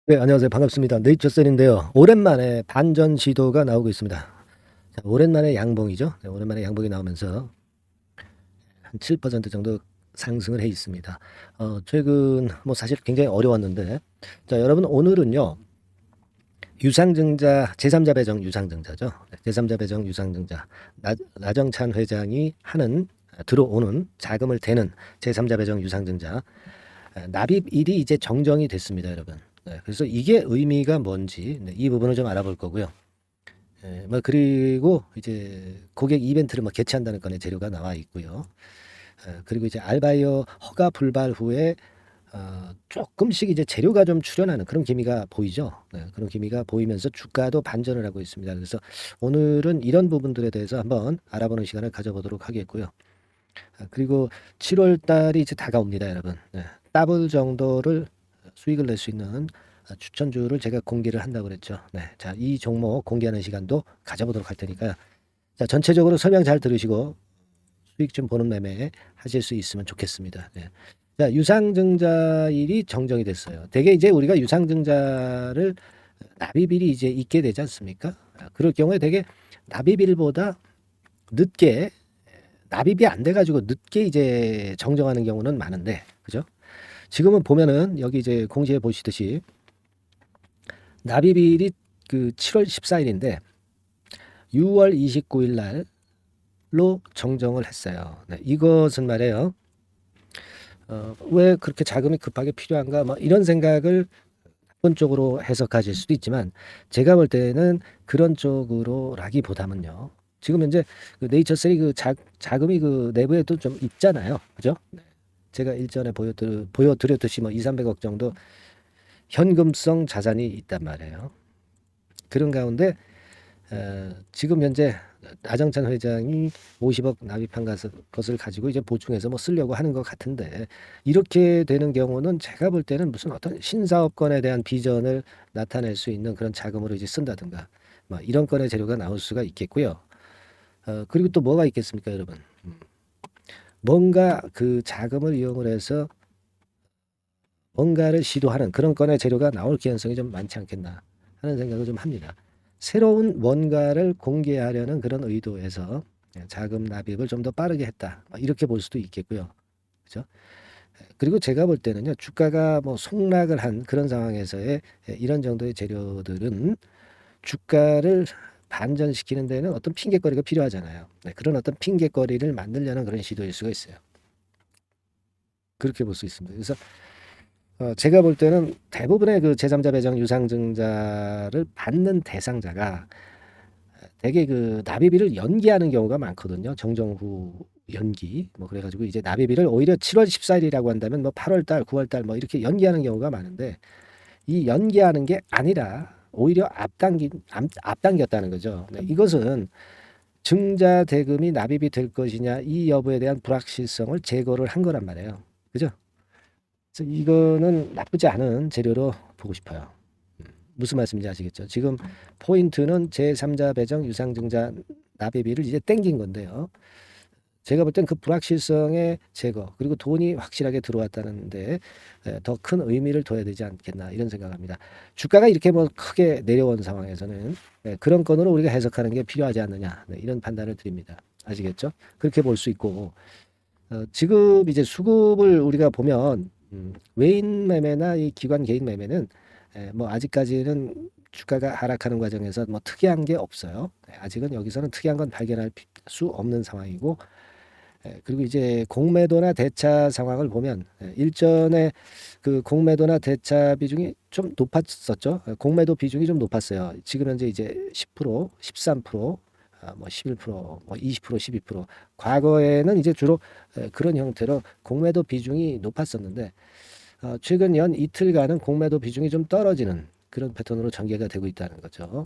네, 안녕하세요. 반갑습니다. 네이처셀인데요. 오랜만에 반전 시도가 나오고 있습니다. 자, 오랜만에 양봉이죠. 네, 오랜만에 양봉이 나오면서 한 7% 정도 상승을 해 있습니다. 최근 뭐 사실 굉장히 어려웠는데, 자, 여러분 오늘은요. 유상증자 제3자 배정 유상증자죠. 네, 제3자 배정 유상증자 나정찬 회장이 하는 들어오는 자금을 대는 제3자 배정 유상증자 납입일이 이제 정정이 됐습니다, 여러분. 네, 그래서 이게 의미가 뭔지 이 부분을 좀 알아볼 거고요. 뭐 그리고 이제 고객 이벤트를 뭐 개최한다는 건의 재료가 나와 있고요. 그리고 이제 알바이어 허가 불발 후에 조금씩 이제 재료가 좀 출현하는 그런 기미가 보이죠. 네, 그런 기미가 보이면서 주가도 반전을 하고 있습니다. 그래서 오늘은 이런 부분들에 대해서 한번 알아보는 시간을 가져보도록 하겠고요. 그리고 7월 달이 이제 다가옵니다, 여러분. 네, 더블 정도를 수익을 낼 수 있는 추천주를 제가 공개를 한다고 그랬죠. 네, 자, 이 종목 공개하는 시간도 가져보도록 할 테니까요. 자, 전체적으로 설명 잘 들으시고 수익 좀 보는 매매 하실 수 있으면 좋겠습니다. 네. 자, 유상증자일이 정정이 됐어요. 대개 이제 우리가 유상증자를 납입일이 이제 있게 되지 않습니까? 그럴 경우에 대개 납입일보다 늦게 납입이 안 돼가지고 늦게 이제 정정하는 경우는 많은데, 그죠? 지금은 보면은 여기 이제 공시에 보시듯이 납입일이 그 7월 14일인데 6월 29일 날로 정정을 했어요. 네, 이것은 말이에요. 왜 그렇게 자금이 급하게 필요한가? 뭐 이런 생각을 나쁜 쪽으로 해석하실 수도 있지만 제가 볼 때는 그런 쪽으로라기보다는요. 지금 현재 그 네이처셀이 그 자금이 그 내부에도 좀 있잖아요. 그죠? 제가 일전에 보여드렸듯이 뭐 2, 300억 정도 현금성 자산이 있단 말이에요. 그런 가운데 지금 현재 나정찬 회장이 50억 납입한 것을 가지고 이제 보충해서 뭐 쓰려고 하는 것 같은데 이렇게 되는 경우는 제가 볼 때는 무슨 어떤 신사업권에 대한 비전을 나타낼 수 있는 그런 자금으로 이제 쓴다든가 뭐 이런 건의 재료가 나올 수가 있겠고요. 그리고 또 뭐가 있겠습니까, 여러분? 뭔가 그 자금을 이용을 해서 뭔가를 시도하는 그런 건의 재료가 나올 가능성이 좀 많지 않겠나 하는 생각을 좀 합니다. 새로운 뭔가를 공개하려는 그런 의도에서 자금 납입을 좀 더 빠르게 했다. 이렇게 볼 수도 있겠고요. 그죠? 그리고 제가 볼 때는요, 주가가 뭐 폭락을 한 그런 상황에서의 이런 정도의 재료들은 주가를 반전시키는 데는 어떤 핑계거리가 필요하잖아요. 네, 그런 어떤 핑계거리를 만들려는 그런 시도일 수가 있어요. 그렇게 볼 수 있습니다. 그래서 제가 볼 때는 대부분의 그 제3자 배정 유상증자를 받는 대상자가 대개 그 납입일을 연기하는 경우가 많거든요. 정정 후 연기. 뭐 그래가지고 이제 납입일을 오히려 7월 14일이라고 한다면 뭐 8월 달, 9월 달 뭐 이렇게 연기하는 경우가 많은데 이 연기하는 게 아니라 오히려 앞당겼다는 거죠. 네, 이것은 증자 대금이 납입이 될 것이냐 이 여부에 대한 불확실성을 제거를 한 거란 말이에요. 그죠? 그래서 이거는 나쁘지 않은 재료로 보고 싶어요. 무슨 말씀인지 아시겠죠? 지금 포인트는 제3자 배정 유상증자 납입일을 이제 땡긴 건데요. 제가 볼 땐 그 불확실성의 제거 그리고 돈이 확실하게 들어왔다는데 더 큰 의미를 둬야 되지 않겠나 이런 생각합니다. 주가가 이렇게 뭐 크게 내려온 상황에서는 그런 건으로 우리가 해석하는 게 필요하지 않느냐 이런 판단을 드립니다. 아시겠죠? 그렇게 볼 수 있고 지금 이제 수급을 우리가 보면 외인 매매나 이 기관 개인 매매는 뭐 아직까지는 주가가 하락하는 과정에서 뭐 특이한 게 없어요. 아직은 여기서는 특이한 건 발견할 수 없는 상황이고 그리고 이제 공매도나 대차 상황을 보면 일전에 그 공매도나 대차 비중이 좀 높았었죠. 공매도 비중이 좀 높았어요. 지금 현재 이제 10%, 13%, 뭐 11%, 뭐 20%, 12%. 과거에는 이제 주로 그런 형태로 공매도 비중이 높았었는데 최근 연 이틀간은 공매도 비중이 좀 떨어지는 그런 패턴으로 전개가 되고 있다는 거죠.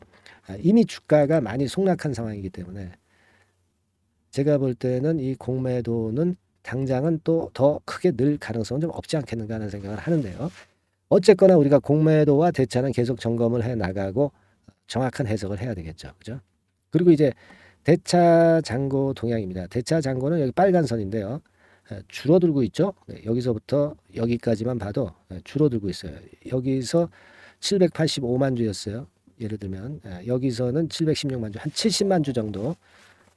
이미 주가가 많이 폭락한 상황이기 때문에 제가 볼 때는 이 공매도는 당장은 또 더 크게 늘 가능성은 좀 없지 않겠는가 하는 생각을 하는데요. 어쨌거나 우리가 공매도와 대차는 계속 점검을 해 나가고 정확한 해석을 해야 되겠죠. 그죠? 그리고 이제 대차 잔고 동향입니다. 대차 잔고는 여기 빨간 선인데요. 줄어들고 있죠. 네, 여기서부터 여기까지만 봐도 줄어들고 있어요. 여기서 785만 주였어요. 예를 들면 여기서는 716만 주, 한 70만 주 정도,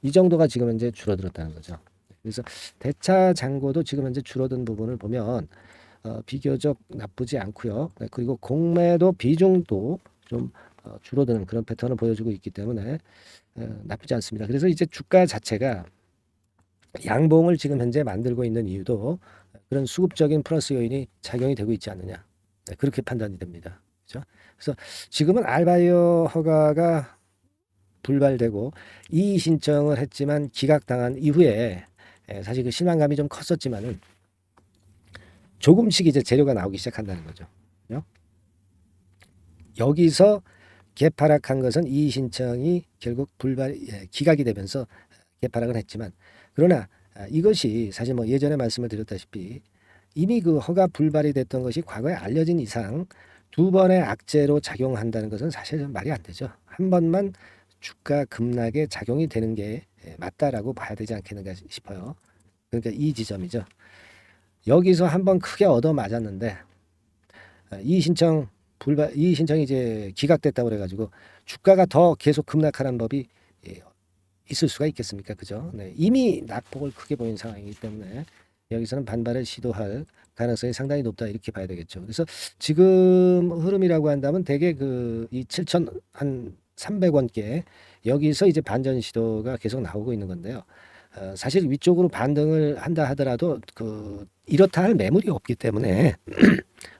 이 정도가 지금 현재 줄어들었다는 거죠. 그래서 대차 잔고도 지금 현재 줄어든 부분을 보면 비교적 나쁘지 않고요. 그리고 공매도 비중도 좀 줄어드는 그런 패턴을 보여주고 있기 때문에 나쁘지 않습니다. 그래서 이제 주가 자체가 양봉을 지금 현재 만들고 있는 이유도 그런 수급적인 플러스 요인이 작용이 되고 있지 않느냐, 그렇게 판단이 됩니다. 그렇죠? 그래서 지금은 알바이어 허가가 불발되고 이의 신청을 했지만 기각당한 이후에 사실 그 실망감이 좀 컸었지만은 조금씩 이제 재료가 나오기 시작한다는 거죠. 그죠? 여기서 개파락한 것은 이의 신청이 결국 기각이 되면서 개파락을 했지만, 그러나 이것이 사실 뭐 예전에 말씀을 드렸다시피 이미 그 허가 불발이 됐던 것이 과거에 알려진 이상 두 번의 악재로 작용한다는 것은 사실 말이 안 되죠. 한 번만 주가 급락에 작용이 되는 게 맞다라고 봐야 되지 않겠는가 싶어요. 그러니까 이 지점이죠. 여기서 한번 크게 얻어 맞았는데 이의 신청이 이제 기각됐다고 그래가지고 주가가 더 계속 급락하는 법이 있을 수가 있겠습니까? 그죠? 네, 이미 낙폭을 크게 보인 상황이기 때문에 여기서는 반발을 시도할 가능성이 상당히 높다, 이렇게 봐야 되겠죠. 그래서 지금 흐름이라고 한다면 대개 이 7,300원께 여기서 이제 반전 시도가 계속 나오고 있는 건데요. 사실 위쪽으로 반등을 한다 하더라도 이렇다 할 매물이 없기 때문에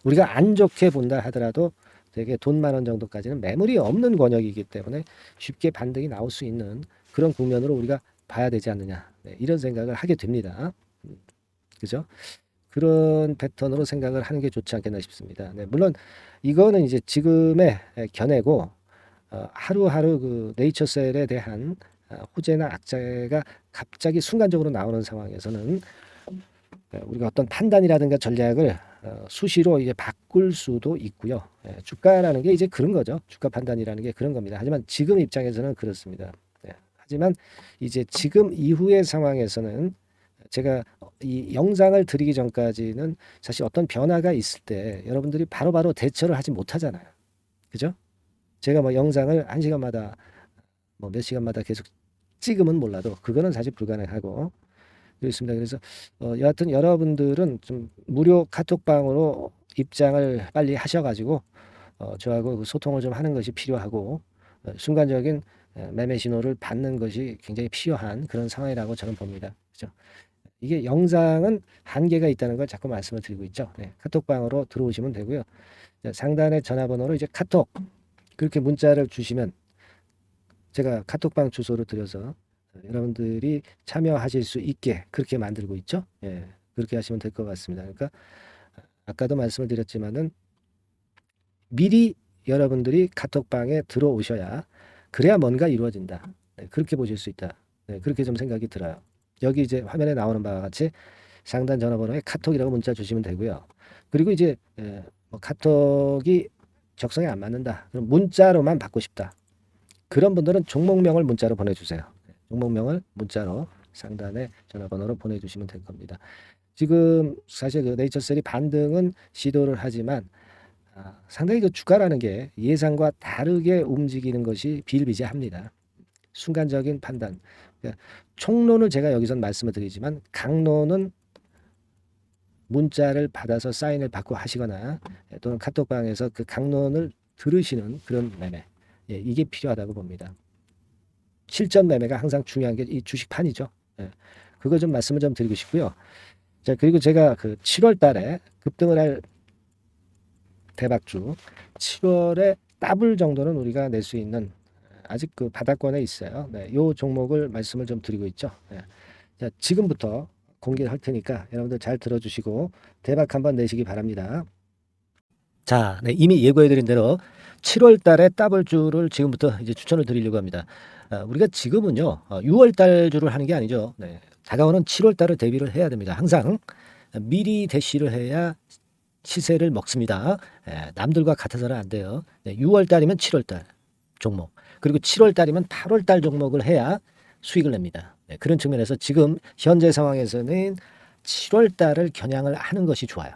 우리가 안 좋게 본다 하더라도 되게 돈 10,000원 정도까지는 매물이 없는 권역이기 때문에 쉽게 반등이 나올 수 있는 그런 국면으로 우리가 봐야 되지 않느냐, 이런 생각을 하게 됩니다. 그죠? 그런 패턴으로 생각을 하는 게 좋지 않겠나 싶습니다. 물론 이거는 이제 지금의 견해고 하루하루 그 네이처셀에 대한 호재나 악재가 갑자기 순간적으로 나오는 상황에서는 우리가 어떤 판단이라든가 전략을 수시로 이제 바꿀 수도 있고요. 주가라는 게 이제 그런 거죠. 주가 판단이라는 게 그런 겁니다. 하지만 지금 입장에서는 그렇습니다. 하지만 이제 지금 이후의 상황에서는 제가 이 영상을 드리기 전까지는 사실 어떤 변화가 있을 때 여러분들이 바로바로 대처를 하지 못하잖아요. 그죠? 제가 뭐 영상을 1시간마다 뭐 몇 시간마다 계속 찍으면 몰라도 그거는 사실 불가능하고 그렇습니다. 그래서 여하튼 여러분들은 좀 무료 카톡방으로 입장을 빨리 하셔가지고 저하고 그 소통을 좀 하는 것이 필요하고 순간적인 매매 신호를 받는 것이 굉장히 필요한 그런 상황이라고 저는 봅니다. 그죠? 이게 영상은 한계가 있다는 걸 자꾸 말씀을 드리고 있죠. 카톡방으로 들어오시면 되고요. 상단의 전화번호로 이제 카톡 그렇게 문자를 주시면 제가 카톡방 주소를 드려서 여러분들이 참여하실 수 있게 그렇게 만들고 있죠. 그렇게 하시면 될 것 같습니다. 그러니까 아까도 말씀을 드렸지만은 미리 여러분들이 카톡방에 들어오셔야 그래야 뭔가 이루어진다. 그렇게 보실 수 있다. 그렇게 좀 생각이 들어요. 여기 이제 화면에 나오는 바와 같이 상단 전화번호에 카톡이라고 문자 주시면 되고요. 그리고 이제 뭐 카톡이 적성에 안 맞는다. 그럼 문자로만 받고 싶다. 그런 분들은 종목명을 문자로 보내주세요. 종목명을 문자로 상단에 전화번호로 보내주시면 될 겁니다. 지금 사실 그 네이처셀이 반등은 시도를 하지만 상당히 그 주가라는 게 예상과 다르게 움직이는 것이 비일비재합니다. 순간적인 판단. 그러니까 총론을 제가 여기서 말씀을 드리지만 강론은 문자를 받아서 사인을 받고 하시거나 또는 카톡방에서 그 강론을 들으시는 그런 매매. 이게 필요하다고 봅니다. 실전 매매가 항상 중요한 게 이 주식판이죠. 그거 좀 말씀을 좀 드리고 싶고요. 자, 그리고 제가 그 7월 달에 급등을 할 대박주 7월에 더블 정도는 우리가 낼 수 있는 아직 그 바닥권에 있어요. 요 종목을 말씀을 좀 드리고 있죠. 자, 지금부터 공개를 할 테니까 여러분들 잘 들어주시고 대박 한번 내시기 바랍니다. 자, 이미 예고해드린 대로 7월 달에 더블주를 지금부터 이제 추천을 드리려고 합니다. 우리가 지금은요, 6월 달 주를 하는 게 아니죠. 다가오는 7월 달을 대비를 해야 됩니다. 항상 미리 대시를 해야 시세를 먹습니다. 남들과 같아서는 안 돼요. 6월 달이면 7월 달 종목, 그리고 7월 달이면 8월 달 종목을 해야 수익을 냅니다. 그런 측면에서 지금 현재 상황에서는 7월 달을 겨냥을 하는 것이 좋아요.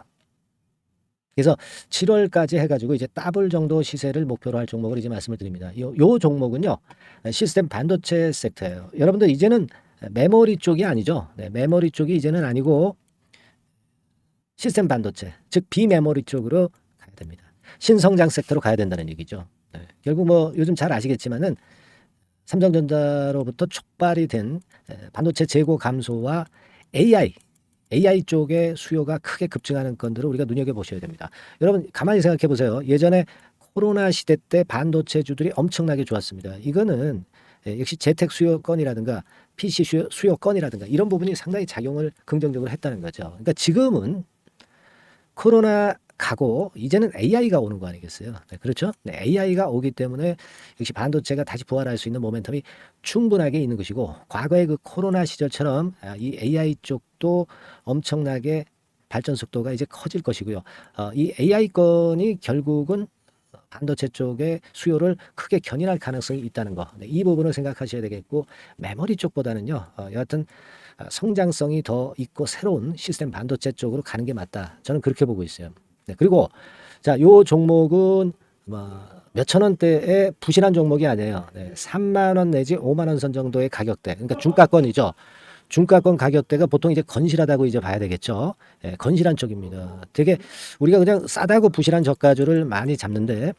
그래서 7월까지 해가지고 이제 더블 정도 시세를 목표로 할 종목을 이제 말씀을 드립니다. 요 종목은요, 시스템 반도체 섹터예요. 여러분들 이제는 메모리 쪽이 아니죠. 네, 메모리 쪽이 이제는 아니고 시스템 반도체, 즉 비메모리 쪽으로 가야 됩니다. 신성장 섹터로 가야 된다는 얘기죠. 네, 결국 뭐 요즘 잘 아시겠지만은 삼성전자로부터 촉발이 된 반도체 재고 감소와 AI 쪽의 수요가 크게 급증하는 건들을 우리가 눈여겨보셔야 됩니다. 여러분 가만히 생각해 보세요. 예전에 코로나 시대 때 반도체주들이 엄청나게 좋았습니다. 이거는 역시 재택 수요건이라든가 PC 수요건이라든가 이런 부분이 상당히 작용을 긍정적으로 했다는 거죠. 그러니까 지금은 코로나 가고 이제는 AI가 오는 거 아니겠어요? 네, 그렇죠? 네, AI가 오기 때문에 역시 반도체가 다시 부활할 수 있는 모멘텀이 충분하게 있는 것이고, 과거의 그 코로나 시절처럼 이 AI 쪽도 엄청나게 발전 속도가 이제 커질 것이고요. 이 AI 건이 결국은 반도체 쪽의 수요를 크게 견인할 가능성이 있다는 거. 네, 이 부분을 생각하셔야 되겠고, 메모리 쪽보다는요, 여하튼 성장성이 더 있고 새로운 시스템 반도체 쪽으로 가는 게 맞다. 저는 그렇게 보고 있어요. 네, 그리고 자, 요 종목은 몇천 원대의 부실한 종목이 아니에요. 네, 3만 원 내지 5만 원 선 정도의 가격대. 그러니까 중가권이죠. 중가권 가격대가 보통 이제 건실하다고 이제 봐야 되겠죠. 예, 건실한 쪽입니다. 되게 우리가 그냥 싸다고 부실한 저가주를 많이 잡는데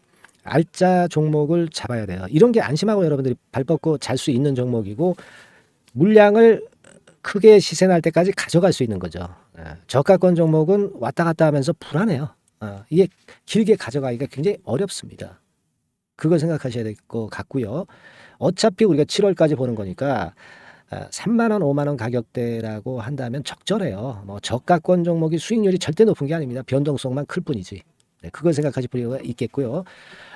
알짜 종목을 잡아야 돼요. 이런 게 안심하고 여러분들이 발 뻗고 잘 수 있는 종목이고, 물량을 크게 시세 날 때까지 가져갈 수 있는 거죠. 저가권 종목은 왔다 갔다 하면서 불안해요. 이게 길게 가져가기가 굉장히 어렵습니다. 그걸 생각하셔야 될 것 같고요. 어차피 우리가 7월까지 보는 거니까 3만 원, 5만 원 가격대라고 한다면 적절해요. 뭐 저가권 종목이 수익률이 절대 높은 게 아닙니다. 변동성만 클 뿐이지. 네, 그걸 생각하실 필요가 있겠고요.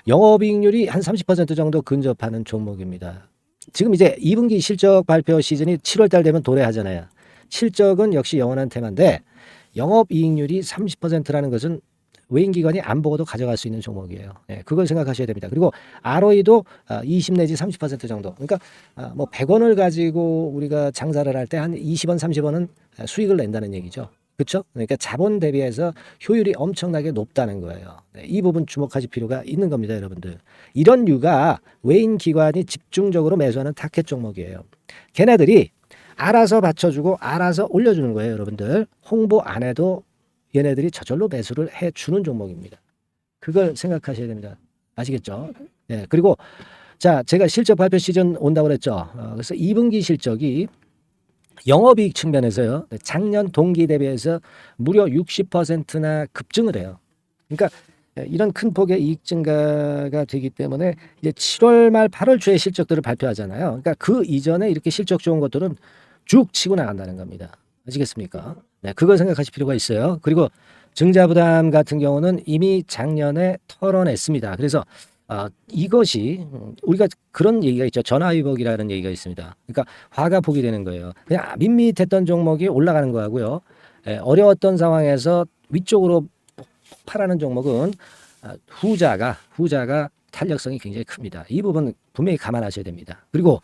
영업이익률이 한 30% 정도 근접하는 종목입니다. 지금 이제 2분기 실적 발표 시즌이 7월 달 되면 도래하잖아요. 실적은 역시 영원한 테마인데 영업이익률이 30%라는 것은 외인기관이 안 보고도 가져갈 수 있는 종목이에요. 네, 그걸 생각하셔야 됩니다. 그리고 ROE도 20 내지 30% 정도. 그러니까 뭐 100원을 가지고 우리가 장사를 할 때 한 20원, 30원은 수익을 낸다는 얘기죠. 그렇죠? 그러니까 자본 대비해서 효율이 엄청나게 높다는 거예요. 네, 이 부분 주목하실 필요가 있는 겁니다, 여러분들. 이런 류가 외인 기관이 집중적으로 매수하는 타켓 종목이에요. 걔네들이 알아서 받쳐주고 알아서 올려주는 거예요, 여러분들. 홍보 안 해도 얘네들이 저절로 매수를 해주는 종목입니다. 그걸 생각하셔야 됩니다. 아시겠죠? 네, 그리고 자, 제가 실적 발표 시즌 온다고 그랬죠. 그래서 2분기 실적이 영업이익 측면에서요, 작년 동기 대비해서 무려 60%나 급증을 해요. 그러니까 이런 큰 폭의 이익 증가가 되기 때문에 이제 7월 말 8월 초에 실적들을 발표하잖아요. 그러니까 그 이전에 이렇게 실적 좋은 것들은 쭉 치고 나간다는 겁니다. 아시겠습니까? 네, 그걸 생각하실 필요가 있어요. 그리고 증자부담 같은 경우는 이미 작년에 털어냈습니다. 그래서 이것이 우리가 그런 얘기가 있죠. 전화위복이라는 얘기가 있습니다. 그러니까 화가 복이 되는 거예요. 그냥 밋밋했던 종목이 올라가는 거하고요. 어려웠던 상황에서 위쪽으로 폭발하는 종목은 후자가 탄력성이 굉장히 큽니다. 이 부분 분명히 감안하셔야 됩니다. 그리고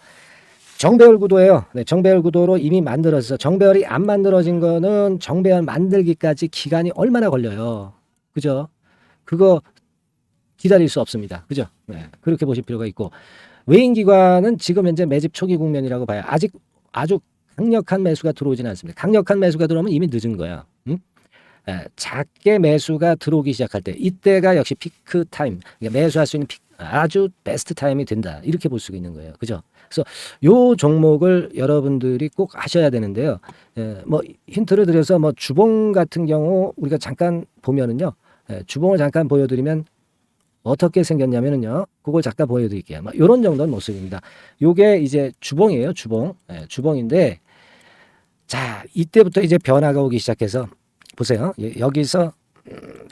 정배열 구도예요. 네, 정배열 구도로 이미 만들어서 정배열이 안 만들어진 거는 정배열 만들기까지 기간이 얼마나 걸려요. 그죠? 그거 기다릴 수 없습니다. 그죠? 네, 그렇게 보실 필요가 있고, 외인기관은 지금 현재 매집 초기 국면이라고 봐요. 아직 아주 강력한 매수가 들어오지는 않습니다. 강력한 매수가 들어오면 이미 늦은 거야. 응? 작게 매수가 들어오기 시작할 때, 이때가 역시 피크 타임, 그러니까 매수할 수 있는 아주 베스트 타임이 된다. 이렇게 볼 수가 있는 거예요. 그죠? 그래서 요 종목을 여러분들이 꼭 하셔야 되는데요. 뭐 힌트를 드려서 뭐 주봉 같은 경우 우리가 잠깐 보면은요, 주봉을 잠깐 보여드리면 어떻게 생겼냐면은요, 그걸 잠깐 보여드릴게요. 뭐 이런 정도는 모습입니다. 요게 이제 주봉이에요, 주봉. 주봉인데, 자, 이때부터 이제 변화가 오기 시작해서 보세요. 여기서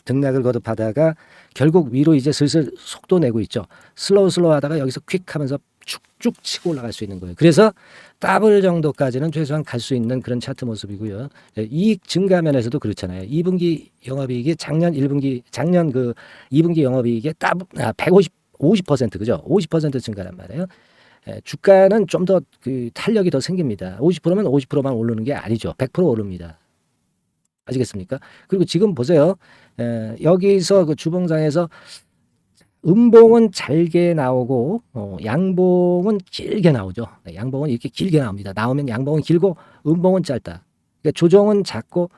등락을 거듭하다가 결국 위로 이제 슬슬 속도 내고 있죠. 슬로우 하다가 여기서 퀵 하면서 쭉쭉 치고 올라갈 수 있는 거예요. 그래서 더블 정도까지는 최소한 갈 수 있는 그런 차트 모습이고요. 이익 증가 면에서도 그렇잖아요. 2분기 영업이익이 작년 그 2분기 영업이익의 50% 그죠? 50% 증가란 말이에요. 주가는 좀 더 그 탄력이 더 생깁니다. 50%면 50%만 오르는 게 아니죠. 100% 오릅니다. 아시겠습니까? 그리고 지금 보세요. 여기서 그 주봉상에서 음봉은 잘게 나오고 양봉은 길게 나오죠. 네, 양봉은 이렇게 길게 나옵니다. 나오면 양봉은 길고 음봉은 짧다. 그러니까 조정은 작고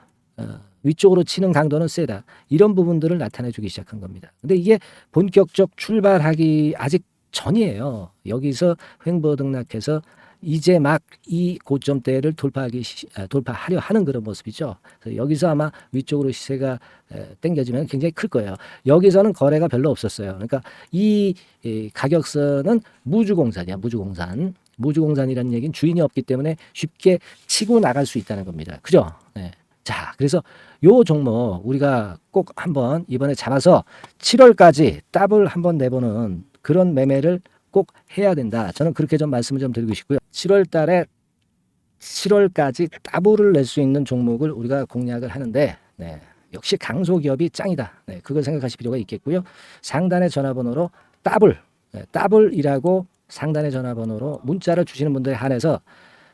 위쪽으로 치는 강도는 세다. 이런 부분들을 나타내 주기 시작한 겁니다. 근데 이게 본격적 출발하기 아직 전이에요. 여기서 횡보 등락해서 이제 막 이 고점대를 돌파하려 하는 그런 모습이죠. 그래서 여기서 아마 위쪽으로 시세가 당겨지면 굉장히 클 거예요. 여기서는 거래가 별로 없었어요. 그러니까 이 가격선은 무주공산이야. 무주공산. 무주공산이라는 얘기는 주인이 없기 때문에 쉽게 치고 나갈 수 있다는 겁니다. 그죠? 네. 자, 그래서 요 종목 우리가 꼭 한번 이번에 잡아서 7월까지 더블 한번 내보는 그런 매매를 꼭 해야 된다. 저는 그렇게 좀 말씀을 좀 드리고 싶고요. 7월 달에 7월까지 더블을 낼 수 있는 종목을 우리가 공략을 하는데 네, 역시 강소기업이 짱이다. 네, 그걸 생각하실 필요가 있겠고요. 상단의 전화번호로 더블, 네, 더블이라고 상단의 전화번호로 문자를 주시는 분들에 한해서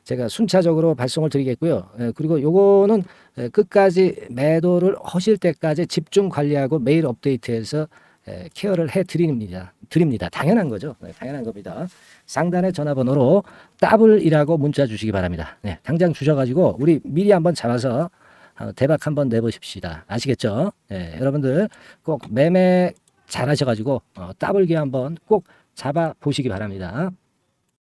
제가 순차적으로 발송을 드리겠고요. 그리고 요거는 끝까지 매도를 하실 때까지 집중 관리하고 매일 업데이트해서 케어를 해 드립니다. 당연한 거죠. 네, 당연한 겁니다. 상단의 전화번호로 더블이라고 문자 주시기 바랍니다. 네, 당장 주셔가지고 우리 미리 한번 잡아서 대박 한번 내보십시다. 아시겠죠? 네, 여러분들 꼭 매매 잘 하셔가지고 더블기 한번 꼭 잡아 보시기 바랍니다.